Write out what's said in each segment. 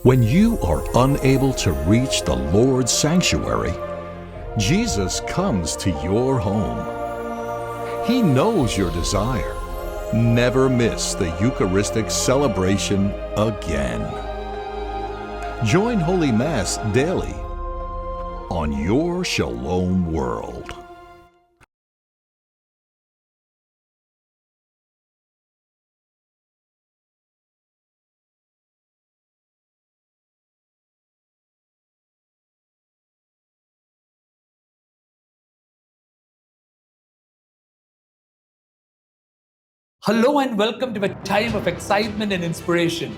When you are unable to reach the Lord's sanctuary, Jesus comes to your home. He knows your desire. Never miss the Eucharistic celebration again. Join Holy Mass daily on your Shalom World. Hello and welcome to a time of excitement and inspiration.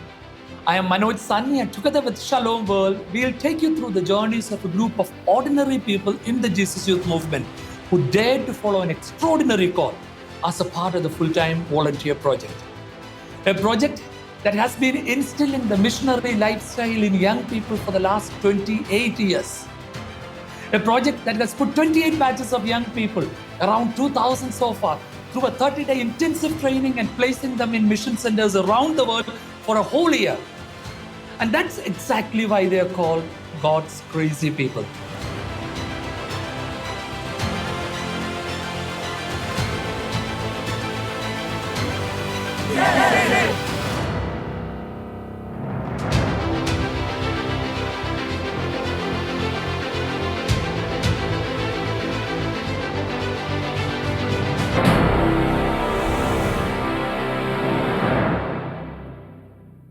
I am Manoj Sani, and together with Shalom World, we'll take you through the journeys of a group of ordinary people in the Jesus Youth Movement who dared to follow an extraordinary call as a part of the Fulltime Volunteer Project. A project that has been instilling the missionary lifestyle in young people for the last 28 years. A project that has put 28 batches of young people, around 2,000 so far, through a 30-day intensive training and placing them in mission centers around the world for a whole year. And that's exactly why they are called God's crazy people.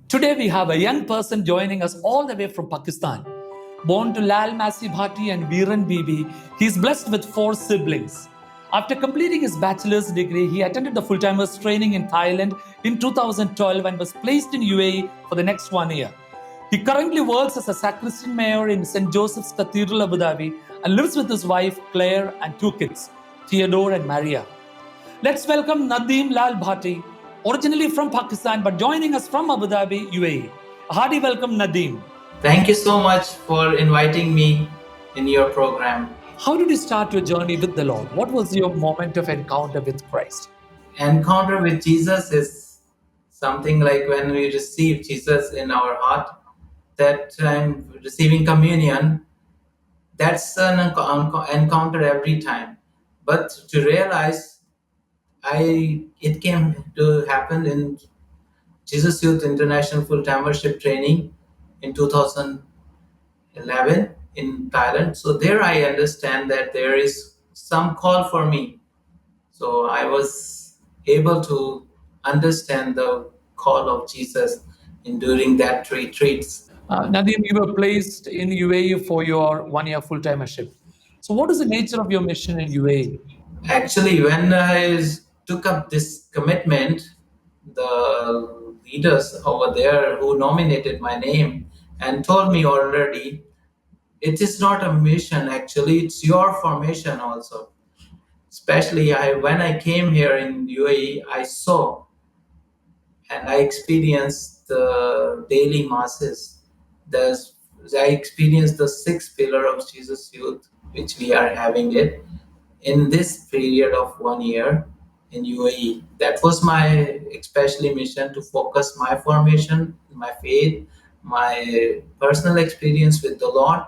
Today we have a young person joining us all the way from Pakistan. Born to Lal Bhatti and Viran Bibi, he is blessed with 4 siblings. After completing his bachelor's degree, he attended the Fulltimers training in Thailand in 2012 and was placed in UAE for the next 1 year. He currently works as a sacristan mayor in St. Joseph's Cathedral, Abu Dhabi, and lives with his wife Claire and 2 kids, Theodore and Maria. Let's welcome Nadeem Lal Bhatti, originally from Pakistan, but joining us from Abu Dhabi, UAE. A hearty welcome, Nadeem. Thank you so much for inviting me in your program. How did you start your journey with the Lord? What was your moment of encounter with Christ? Encounter with Jesus is something like when we receive Jesus in our heart, that time receiving communion, that's an encounter every time. But to realize it came to happen in Jesus Youth International Full-Timership Training in 2011 in Thailand. So there I understand that there is some call for me. So I was able to understand the call of Jesus during that retreats. Nadeem, you were placed in UAE for your 1-year full-timership. So what is the nature of your mission in UAE? Actually, when I took up this commitment, the leaders over there who nominated my name and told me already, it is not a mission, actually, it's your formation also. Especially when I came here in UAE, I saw and I experienced the daily masses. I experienced the 6th pillar of Jesus Youth, which we are having it in this period of 1 year in UAE. That was my especially mission, to focus my formation, my faith, my personal experience with the Lord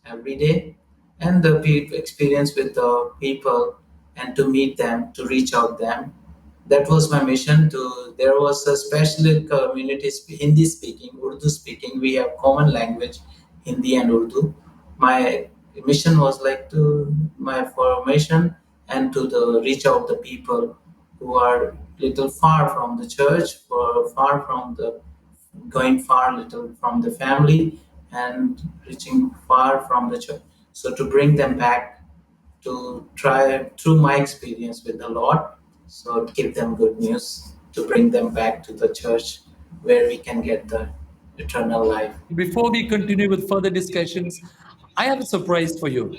every day, and the experience with the people, and to meet them, to reach out them. That was my mission. There was a special community, Hindi speaking, Urdu speaking. We have common language, Hindi and Urdu. My mission was like to my formation and to reach out the people who are little far from the church, or far from the going far little from the family, and reaching far from the church. So to bring them back, to try through my experience with the Lord, so give them good news, to bring them back to the church where we can get the eternal life. Before we continue with further discussions, I have a surprise for you.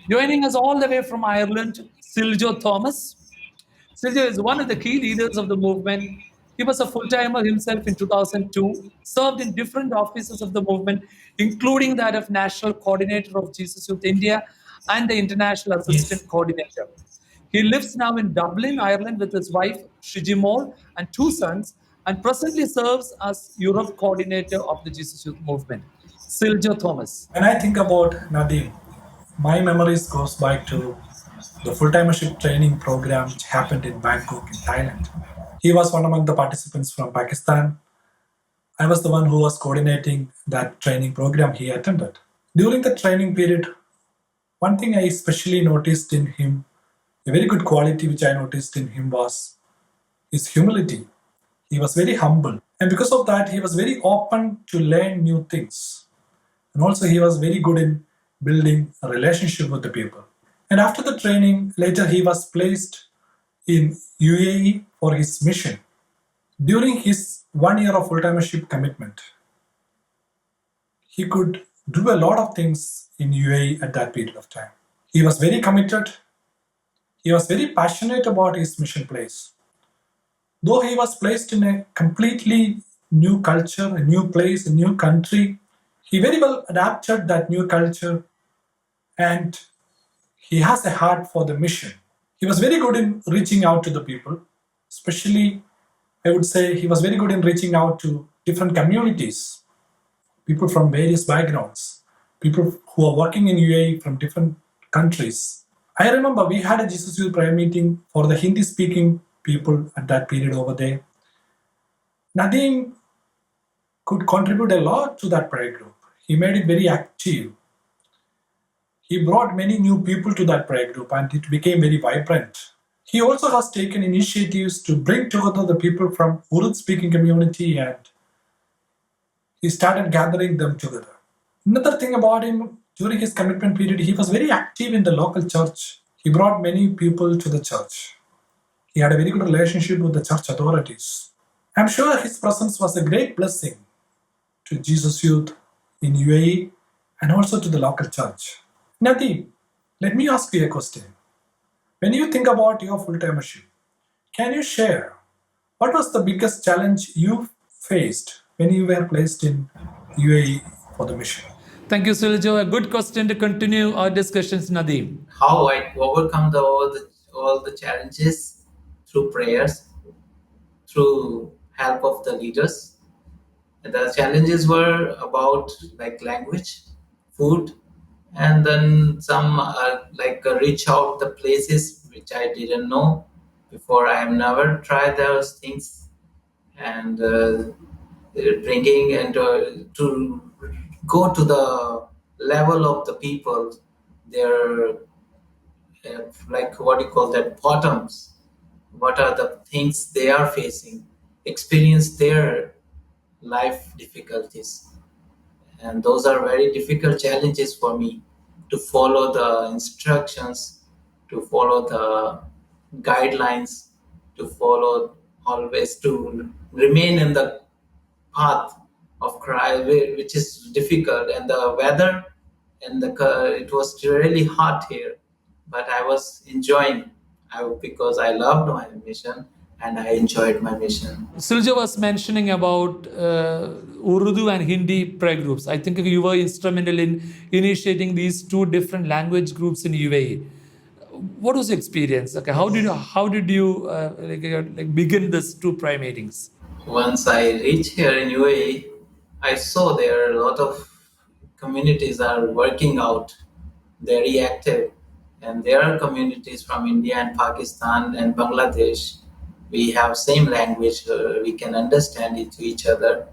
Joining us all the way from Ireland, Siljo Thomas. Siljo is one of the key leaders of the movement. He was a full-timer himself in 2002, served in different offices of the movement, including that of National Coordinator of Jesus Youth India and the International Assistant Coordinator. He lives now in Dublin, Ireland with his wife, Shijimol, and 2 sons, and presently serves as Europe coordinator of the Jesus Youth Movement. Siljo Thomas. When I think about Nadeem, my memories goes back to the full-timership training program which happened in Bangkok in Thailand. He was one among the participants from Pakistan. I was the one who was coordinating that training program he attended. During the training period, one thing I especially noticed in him, a very good quality which I noticed in him was his humility. He was very humble. And because of that, he was very open to learn new things. And also, he was very good in building a relationship with the people. And after the training, later he was placed in UAE for his mission. During his 1 year of full-timership commitment, he could do a lot of things in UAE at that period of time. He was very committed. He was very passionate about his mission place. Though he was placed in a completely new culture, a new place, a new country, he very well adapted that new culture and he has a heart for the mission. He was very good in reaching out to the people, especially, I would say, he was very good in reaching out to different communities, people from various backgrounds, people who are working in UAE from different countries. I remember we had a Jesus Youth prayer meeting for the Hindi speaking people at that period over there. Nadeem could contribute a lot to that prayer group. He made it very active. He brought many new people to that prayer group and it became very vibrant. He also has taken initiatives to bring together the people from Urdu speaking community and he started gathering them together. Another thing about him, during his commitment period, he was very active in the local church. He brought many people to the church. He had a very good relationship with the church authorities. I'm sure his presence was a great blessing to Jesus Youth in UAE and also to the local church. Nadeem, let me ask you a question. When you think about your full-timership, can you share what was the biggest challenge you faced when you were placed in UAE for the mission? Thank you, Siljo. A good question to continue our discussions, Nadeem. How I overcome all the challenges through prayers, through help of the leaders. And the challenges were about like language, food, and then some reach out the places which I didn't know before. I have never tried those things, and bringing and to go to the level of the people, their like what you call that bottoms. What are the things they are facing? Experience their life difficulties, and those are very difficult challenges for me to follow the instructions, to follow the guidelines, to follow always to remain in the path of Christ, which is difficult. And the weather and it was really hot here, but I was enjoying because I loved my mission and I enjoyed my mission. Siljo was mentioning about Urdu and Hindi prayer groups. I think you were instrumental in initiating these two different language groups in UAE. What was your experience? Okay, how did you begin these two prayer meetings? Once I reached here in UAE, I saw there are a lot of communities are working out, very active, and there are communities from India and Pakistan and Bangladesh. We have same language, we can understand it to each other,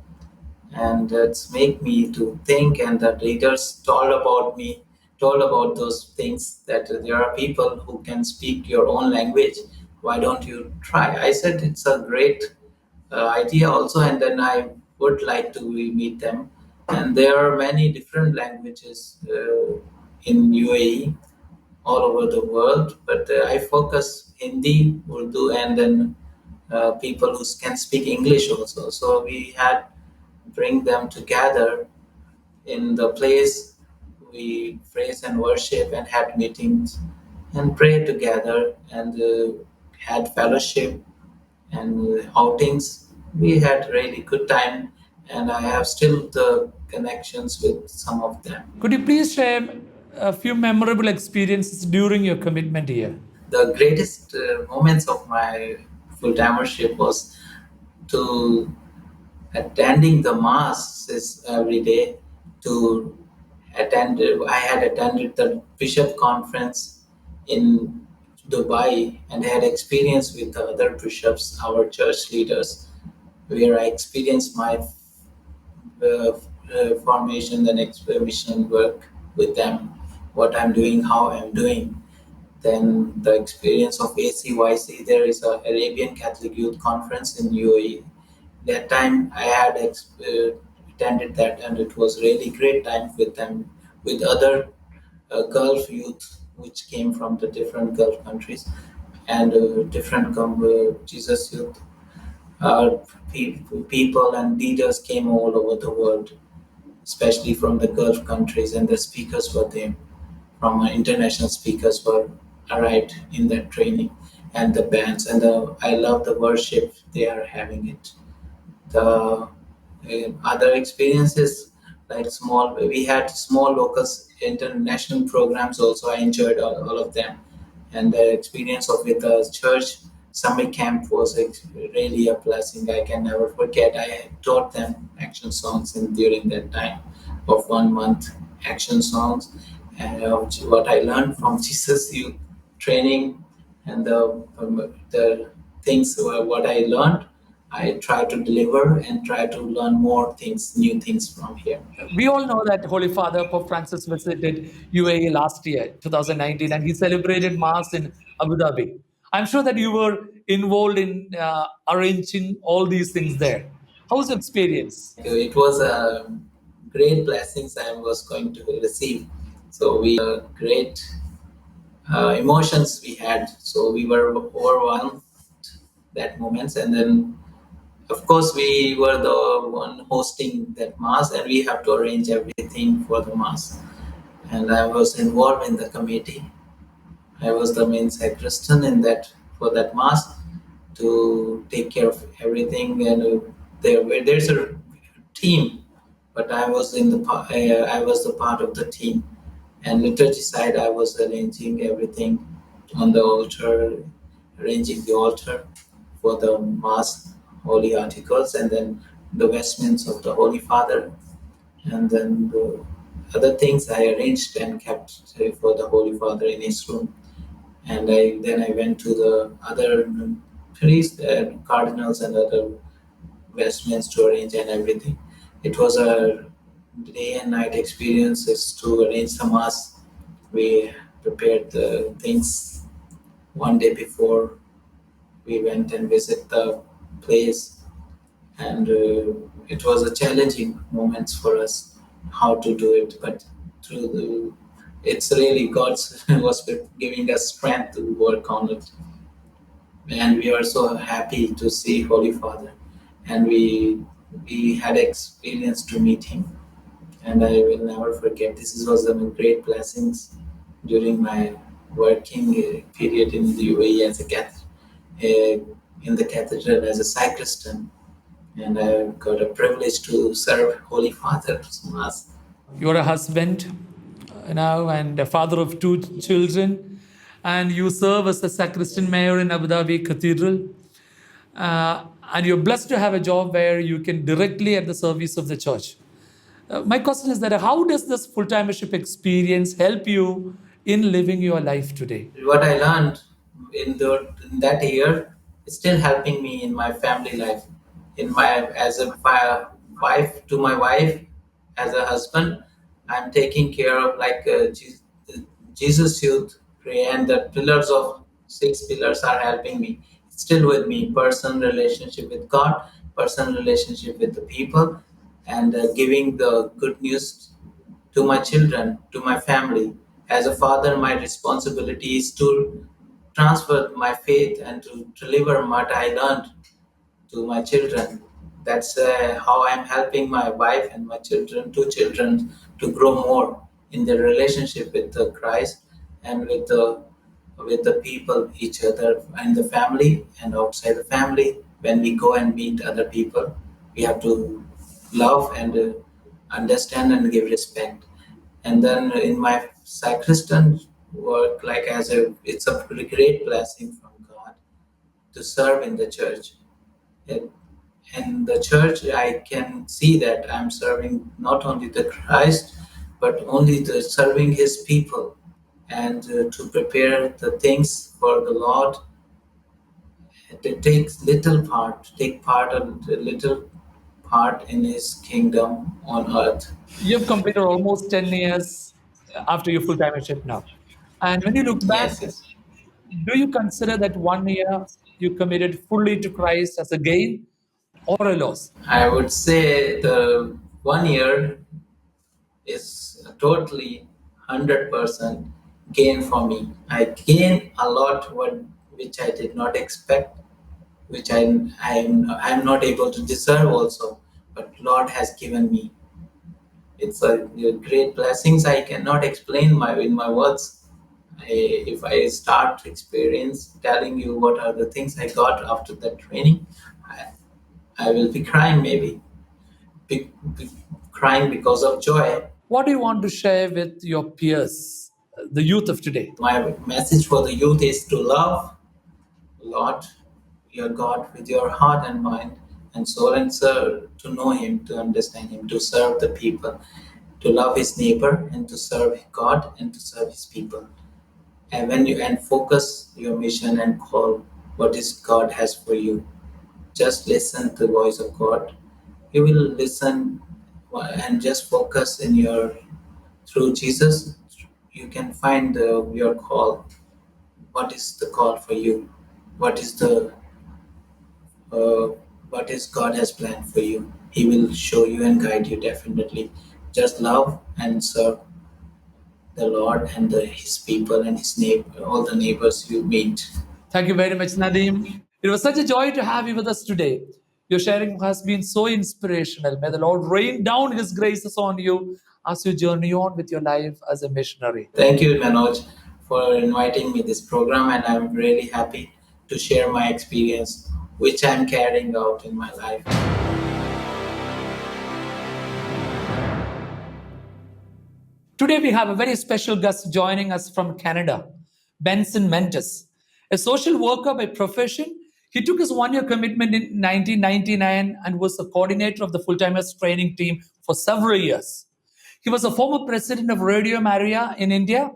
and it's make me to think. And the leaders told about those things, that there are people who can speak your own language. Why don't you try? I said it's a great idea also, and then I would like to meet them. And there are many different languages in UAE, all over the world, but I focus Hindi, Urdu, and then people who can speak English also. So we had bring them together in the place. We praise and worship and had meetings and pray together and had fellowship and outings. We had really good time, and I have still the connections with some of them. Could you please share a few memorable experiences during your commitment here? The greatest moments of my full-timership was to attending the masses every day, to attend. I had attended the bishop conference in Dubai and had experience with the other bishops, our church leaders, where I experienced my formation and mission work with them, what I'm doing, how I'm doing. Then the experience of ACYC, there is a Arabian Catholic Youth Conference in UAE. That time I had attended that, and it was really great time with them, with other Gulf youth which came from the different Gulf countries and different Jesus youth. People and leaders came all over the world, especially from the Gulf countries, and the speakers were there. From international speakers were arrived in that training, and the bands and I love the worship they are having it. The other experiences like small, we had small local international programs also. I enjoyed all of them, and the experience of with the church summer camp was really a blessing. I can never forget. I taught them action songs in during that time of 1 month action songs, and what I learned from Jesus Youth training, and the things what I learned, I try to deliver and try to learn more things, new things from here. We all know that Holy Father Pope Francis visited UAE last year, 2019, and he celebrated Mass in Abu Dhabi. I'm sure that you were involved in arranging all these things there. How was your experience? It was a great blessings I was going to receive. So we great emotions we had. So we were overwhelmed that moments, and then of course we were the one hosting that mass, and we have to arrange everything for the mass. And I was involved in the committee. I was the main sacristan in that for that mass to take care of everything. And there's a team, but I was the part of the team. And liturgy side, I was arranging everything on the altar, arranging the altar for the mass, holy articles, and then the vestments of the Holy Father, and then the other things I arranged and kept for the Holy Father in his room. And then I went to the other priests, cardinals, and other vestments to arrange and everything. It was a day and night experiences to arrange the mass. We prepared the things 1 day before we went and visit the place, and it was a challenging moments for us how to do it, but through the it's really God's was giving us strength to work on it, and we are so happy to see Holy Father, and we had experience to meet him, and I will never forget. Was a great blessings during my working period in the UAE as a in the cathedral as a sacristan, and I got a privilege to serve Holy Father's Mass. You're a husband now and a father of 2 children, and you serve as the sacristan mayor in Abu Dhabi Cathedral. And you're blessed to have a job where you can directly at the service of the church. My question is that how does this full-timership experience help you in living your life today? What I learned in that year is still helping me in my family life, in my as a wife to my wife, as a husband. I'm taking care of like Jesus Youth Pray, and the pillars of 6 pillars are helping me. Still with me, personal relationship with God, personal relationship with the people, and giving the good news to my children, to my family. As a father, my responsibility is to transfer my faith and to deliver what I learned to my children. That's how I'm helping my wife and my children, 2 children, to grow more in their relationship with the Christ and with the people, each other, and the family and outside the family. When we go and meet other people, we have to love and understand and give respect. And then in my sacristan work, like it's a great blessing from God to serve in the church. It, in the church, I can see that I'm serving not only the Christ, but only the serving His people, and to prepare the things for the Lord. It takes take part a little part in His kingdom on earth. You've completed almost 10 years after your full-timership now. And when you look back, Yes, yes. do you consider that 1 year you committed fully to Christ as a gain or a loss? I would say the 1 year is totally 100% gain for me. I gain a lot which I did not expect, which I'm not able to deserve also, but Lord has given me. It's a great blessings I cannot explain in my words. If I start experience telling you what are the things I got after that training, I, I will be crying maybe, be crying because of joy. What do you want to share with your peers, the youth of today? My message for the youth is to love Lord your God with your heart and mind and soul, and serve, to know Him, to understand Him, to serve the people, to love His neighbor, and to serve God and to serve His people. And when you and focus your mission and call what is God has for you, just listen to the voice of God. You will listen and just focus in your through Jesus. You can find your call. What is the call for you? What is the uh, what is God has planned for you? He will show you and guide you definitely. Just love and serve the Lord and His people and His neighbor, all the neighbors you meet. Thank you very much, Nadeem. It was such a joy to have you with us today. Your sharing has been so inspirational. May the Lord rain down His graces on you as you journey on with your life as a missionary. Thank you, Manoj, for inviting me this program, and I'm really happy to share my experience, which I'm carrying out in my life. Today, we have a very special guest joining us from Canada, Benson Mendez. A social worker by profession, he took his 1 year commitment in 1999 and was the coordinator of the full-timers training team for several years. He was a former president of Radio Maria in India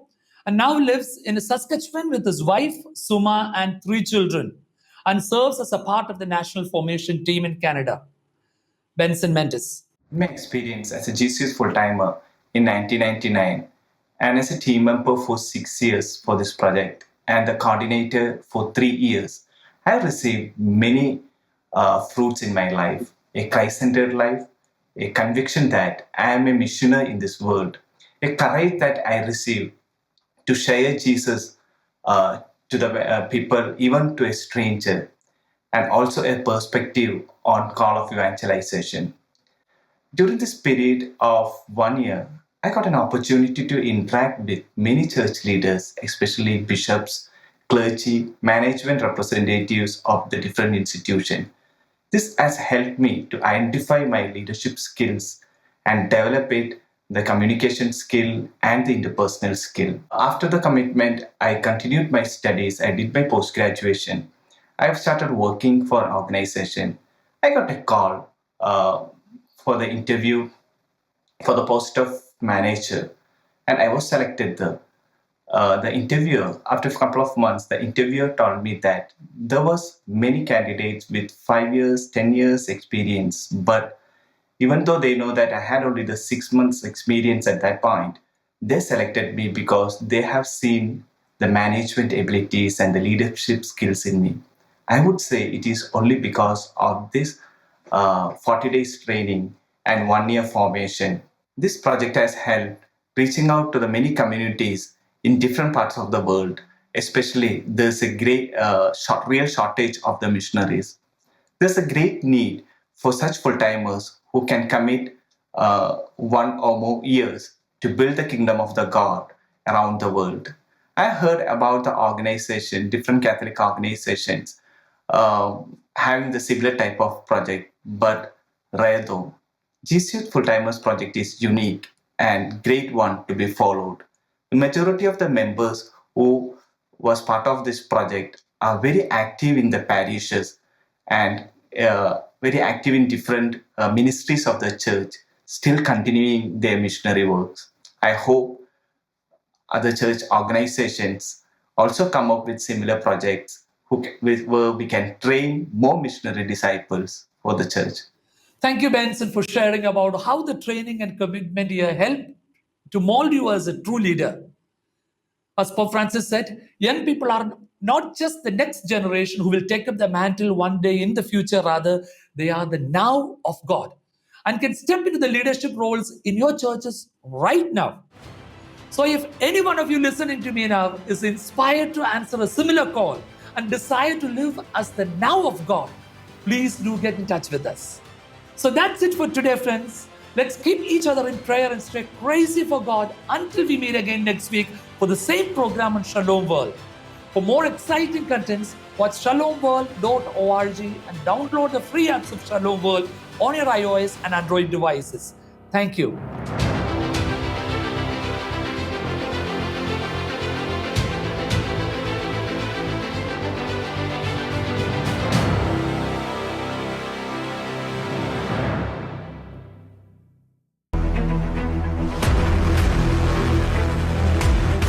and now lives in Saskatchewan with his wife, Suma, and 3 children, and serves as a part of the national formation team in Canada. Benson Mendez. My experience as a GCS full-timer in 1999 and as a team member for 6 years for this project and the coordinator for 3 years, I have received many fruits in my life, a Christ-centered life, a conviction that I am a missionary in this world, a courage that I receive to share Jesus uh, to the people, even to a stranger, and also a perspective on call of evangelization. During this period of 1 year, I got an opportunity to interact with many church leaders, especially bishops, clergy, management representatives of the different institutions. This has helped me to identify my leadership skills and develop it, the communication skill and the interpersonal skill. After the commitment, I continued my studies. I did my post graduation. I've started working for an organization. I got a call for the interview for the post of manager, and I was selected. The interviewer, after a couple of months, the interviewer told me that there was many candidates with 5 years, 10 years experience, but even though they know that I had only the 6 months experience at that point, they selected me because they have seen the management abilities and the leadership skills in me. I would say it is only because of this 40 days training and 1 year formation. This project has helped reaching out to the many communities in different parts of the world. Especially, there's a great real shortage of the missionaries. There's a great need for such full timers who can commit 1 or more years to build the kingdom of the God around the world. I heard about the organization, different Catholic organizations, having the similar type of project, but rare though. GCU's Full Timers project is unique and great one to be followed. The majority of the members who was part of this project are very active in the parishes and very active in different ministries of the church, still continuing their missionary works. I hope other church organizations also come up with similar projects where we can train more missionary disciples for the church. Thank you, Benson, for sharing about how the training and commitment here helped to mold you as a true leader. As Pope Francis said, young people are not just the next generation who will take up the mantle one day in the future, rather, they are the now of God and can step into the leadership roles in your churches right now. So, if any one of you listening to me now is inspired to answer a similar call and desire to live as the now of God, please do get in touch with us. So that's it for today, friends. Let's keep each other in prayer and stay crazy for God until we meet again next week for the same program on Shalom World. For more exciting contents, watch shalomworld.org and download the free apps of Shalom World on your iOS and Android devices. Thank you.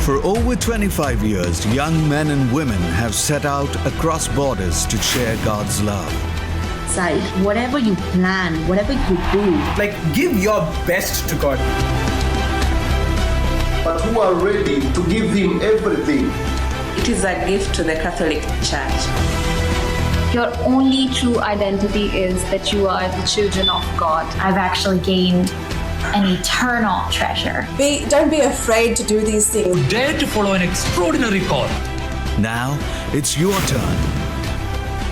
For over 25 years, young men and women have set out across borders to share God's love. Side, whatever you plan, whatever you do, give your best to God. But who are ready to give Him everything. It is a gift to the Catholic Church. Your only true identity is that you are the children of God. I've actually gained an eternal treasure. Don't be afraid to do these things. Dare to follow an extraordinary call. Now it's your turn.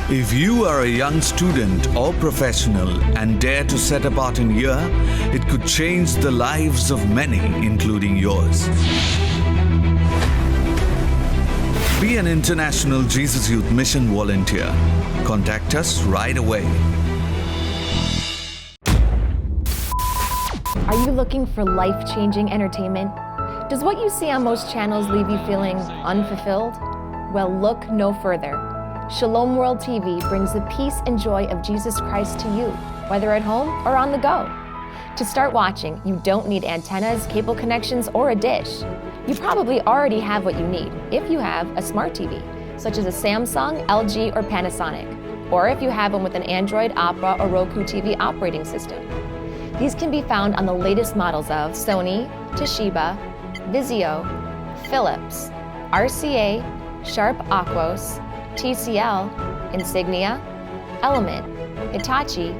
If you are a young student or professional and dare to set apart in year, it could change the lives of many, including yours. Be an International Jesus Youth Mission volunteer. Contact us right away. Are you looking for life-changing entertainment? Does what you see on most channels leave you feeling unfulfilled? Well, look no further. Shalom World TV brings the peace and joy of Jesus Christ to you, whether at home or on the go. To start watching, you don't need antennas, cable connections, or a dish. You probably already have what you need if you have a smart TV, such as a Samsung, LG, or Panasonic, or if you have one with an Android, Opera, or Roku TV operating system. These can be found on the latest models of Sony, Toshiba, Vizio, Philips, RCA, Sharp Aquos, TCL, Insignia, Element, Hitachi,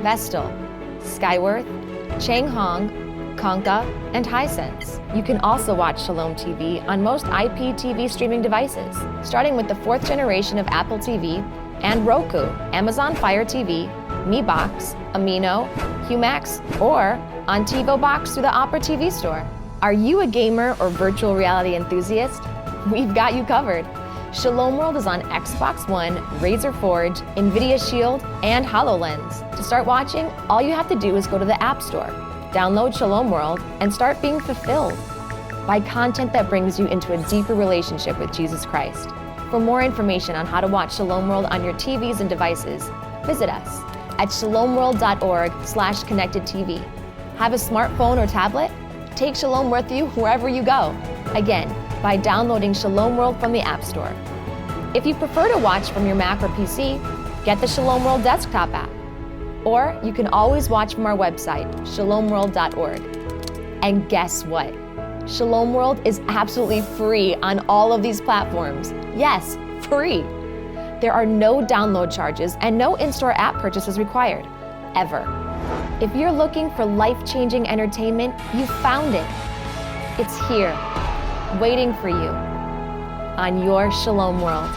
Vestel, Skyworth, Changhong, Konka, and Hisense. You can also watch Shalom TV on most IPTV streaming devices, starting with the 4th generation of Apple TV and Roku, Amazon Fire TV, Mi Box, Amino, Humax, or on TiVo Box through the Opera TV store. Are you a gamer or virtual reality enthusiast? We've got you covered. Shalom World is on Xbox One, Razer Forge, Nvidia Shield, and HoloLens. To start watching, all you have to do is go to the App Store, download Shalom World, and start being fulfilled by content that brings you into a deeper relationship with Jesus Christ. For more information on how to watch Shalom World on your TVs and devices, visit us at shalomworld.org/connectedtv. Have a smartphone or tablet? Take Shalom with you wherever you go. Again, by downloading Shalom World from the App Store. If you prefer to watch from your Mac or PC, get the Shalom World desktop app. Or you can always watch from our website, shalomworld.org. And guess what? Shalom World is absolutely free on all of these platforms. Yes, free. There are no download charges and no in-store app purchases required, ever. If you're looking for life-changing entertainment, you found it. It's here, waiting for you on your Shalom World.